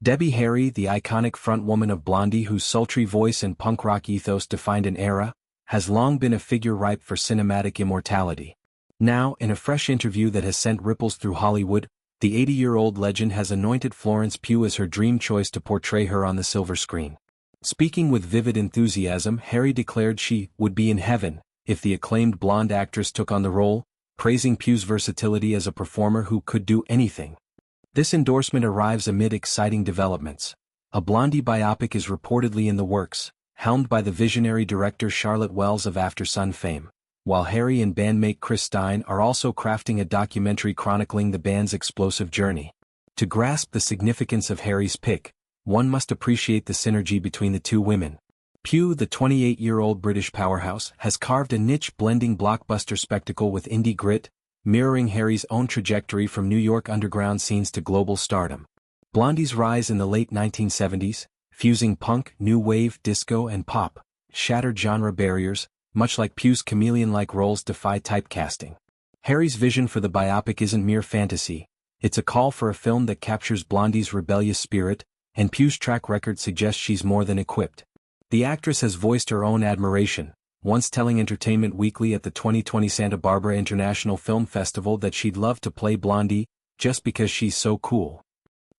Debbie Harry, the iconic frontwoman of Blondie whose sultry voice and punk rock ethos defined an era, has long been a figure ripe for cinematic immortality. Now, in a fresh interview that has sent ripples through Hollywood, the 80-year-old legend has anointed Florence Pugh as her dream choice to portray her on the silver screen. Speaking with vivid enthusiasm, Harry declared she would be in heaven if the acclaimed blonde actress took on the role, praising Pugh's versatility as a performer who could do anything. This endorsement arrives amid exciting developments. A Blondie biopic is reportedly in the works, helmed by the visionary director Charlotte Wells of Aftersun fame, while Harry and bandmate Chris Stein are also crafting a documentary chronicling the band's explosive journey. To grasp the significance of Harry's pick, one must appreciate the synergy between the two women. Pugh, the 28-year-old British powerhouse, has carved a niche blending blockbuster spectacle with indie grit, mirroring Harry's own trajectory from New York underground scenes to global stardom. Blondie's rise in the late 1970s, fusing punk, new wave, disco and pop, shattered genre barriers, much like Pugh's chameleon-like roles defy typecasting. Harry's vision for the biopic isn't mere fantasy, it's a call for a film that captures Blondie's rebellious spirit, and Pugh's track record suggests she's more than equipped. The actress has voiced her own admiration, once telling Entertainment Weekly at the 2020 Santa Barbara International Film Festival that she'd love to play Blondie, just because she's so cool.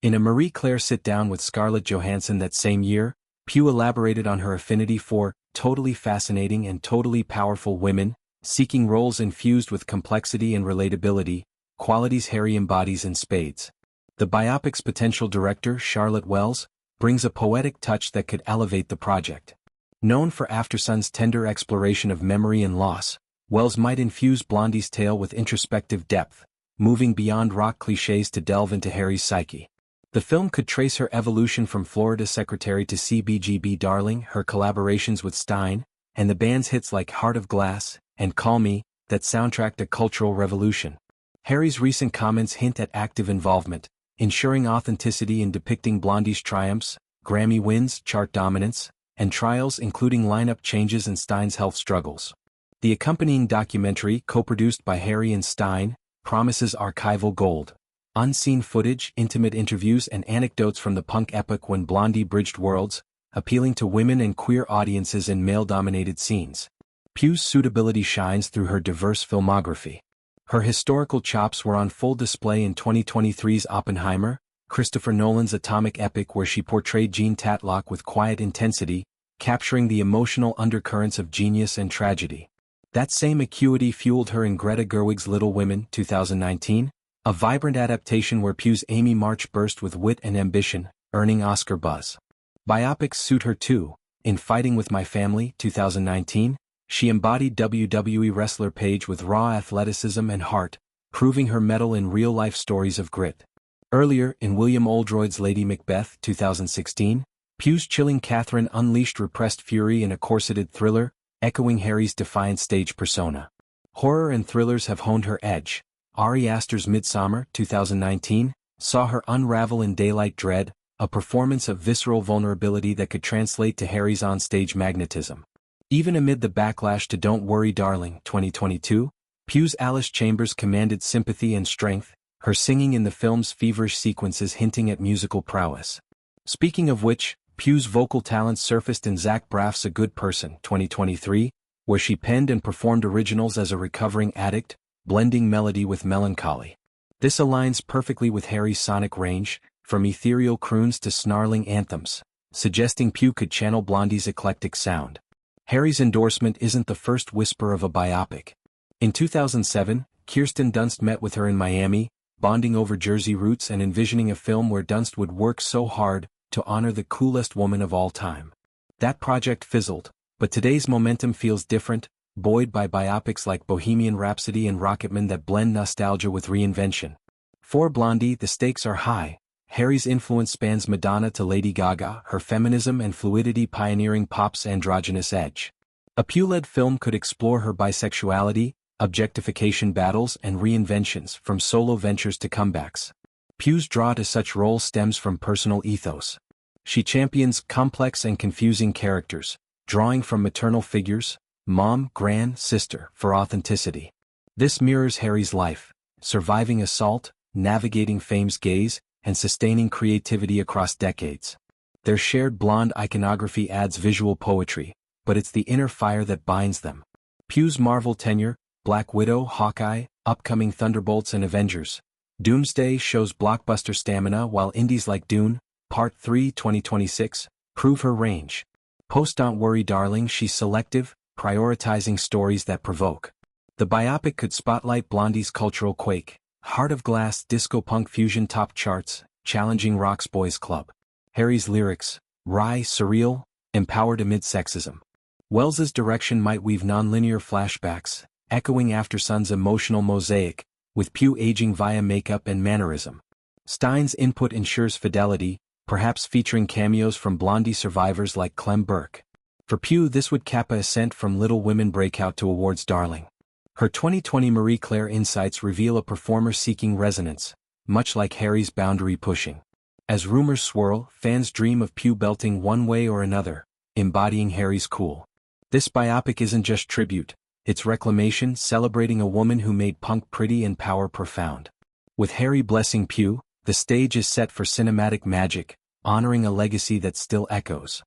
In a Marie Claire sit-down with Scarlett Johansson that same year, Pugh elaborated on her affinity for totally fascinating and totally powerful women, seeking roles infused with complexity and relatability, qualities Harry embodies in spades. The biopic's potential director, Charlotte Wells, brings a poetic touch that could elevate the project. Known for Aftersun's tender exploration of memory and loss, Wells might infuse Blondie's tale with introspective depth, moving beyond rock clichés to delve into Harry's psyche. The film could trace her evolution from Florida Secretary to CBGB darling, her collaborations with Stein, and the band's hits like Heart of Glass and Call Me, that soundtracked a cultural revolution. Harry's recent comments hint at active involvement, ensuring authenticity in depicting Blondie's triumphs, Grammy wins, chart dominance, and trials including lineup changes and Stein's health struggles. The accompanying documentary, co-produced by Harry and Stein, promises archival gold. Unseen footage, intimate interviews and anecdotes from the punk epoch when Blondie bridged worlds, appealing to women and queer audiences in male-dominated scenes. Pugh's suitability shines through her diverse filmography. Her historical chops were on full display in 2023's Oppenheimer, Christopher Nolan's atomic epic where she portrayed Jean Tatlock with quiet intensity, capturing the emotional undercurrents of genius and tragedy. That same acuity fueled her in Greta Gerwig's Little Women, 2019, a vibrant adaptation where Pugh's Amy March burst with wit and ambition, earning Oscar buzz. Biopics suit her too. In Fighting with My Family, 2019, she embodied WWE wrestler Paige with raw athleticism and heart, proving her mettle in real-life stories of grit. Earlier, in William Oldroyd's Lady Macbeth, 2016, Pugh's chilling Catherine unleashed repressed fury in a corseted thriller, echoing Harry's defiant stage persona. Horror and thrillers have honed her edge. Ari Aster's Midsommar, 2019, saw her unravel in daylight dread, a performance of visceral vulnerability that could translate to Harry's on-stage magnetism. Even amid the backlash to Don't Worry Darling, 2022, Pugh's Alice Chambers commanded sympathy and strength, her singing in the film's feverish sequences hinting at musical prowess. Speaking of which, Pugh's vocal talents surfaced in Zach Braff's A Good Person, 2023, where she penned and performed originals as a recovering addict, blending melody with melancholy. This aligns perfectly with Harry's sonic range, from ethereal croons to snarling anthems, suggesting Pugh could channel Blondie's eclectic sound. Harry's endorsement isn't the first whisper of a biopic. In 2007, Kirsten Dunst met with her in Miami, bonding over Jersey roots and envisioning a film where Dunst would work so hard to honor the coolest woman of all time. That project fizzled, but today's momentum feels different, buoyed by biopics like Bohemian Rhapsody and Rocketman that blend nostalgia with reinvention. For Blondie, the stakes are high. Harry's influence spans Madonna to Lady Gaga, her feminism and fluidity pioneering pop's androgynous edge. A Pugh-led film could explore her bisexuality, objectification battles and reinventions from solo ventures to comebacks. Pugh's draw to such roles stems from personal ethos. She champions complex and confusing characters, drawing from maternal figures, mom, gran, sister, for authenticity. This mirrors Harry's life, surviving assault, navigating fame's gaze, and sustaining creativity across decades. Their shared blonde iconography adds visual poetry, but it's the inner fire that binds them. Pugh's Marvel tenure, Black Widow, Hawkeye, upcoming Thunderbolts and Avengers. Doomsday shows blockbuster stamina, while indies like Dune, Part 3 2026, prove her range. Don't worry darling, she's selective, prioritizing stories that provoke. The biopic could spotlight Blondie's cultural quake, Heart of Glass disco punk fusion top charts, challenging rock's boys club. Harry's lyrics, wry, surreal, empowered amid sexism. Wells's direction might weave non-linear flashbacks, echoing Aftersun's emotional mosaic, with Pugh aging via makeup and mannerism. Stein's input ensures fidelity, perhaps featuring cameos from Blondie survivors like Clem Burke. For Pugh, this would cap a ascent from Little Women breakout to awards darling. Her 2020 Marie Claire insights reveal a performer seeking resonance, much like Harry's boundary pushing. As rumors swirl, fans dream of Pugh belting one way or another, embodying Harry's cool. This biopic isn't just tribute, it's reclamation, celebrating a woman who made punk pretty and power profound. With Harry blessing Pugh, the stage is set for cinematic magic, honoring a legacy that still echoes.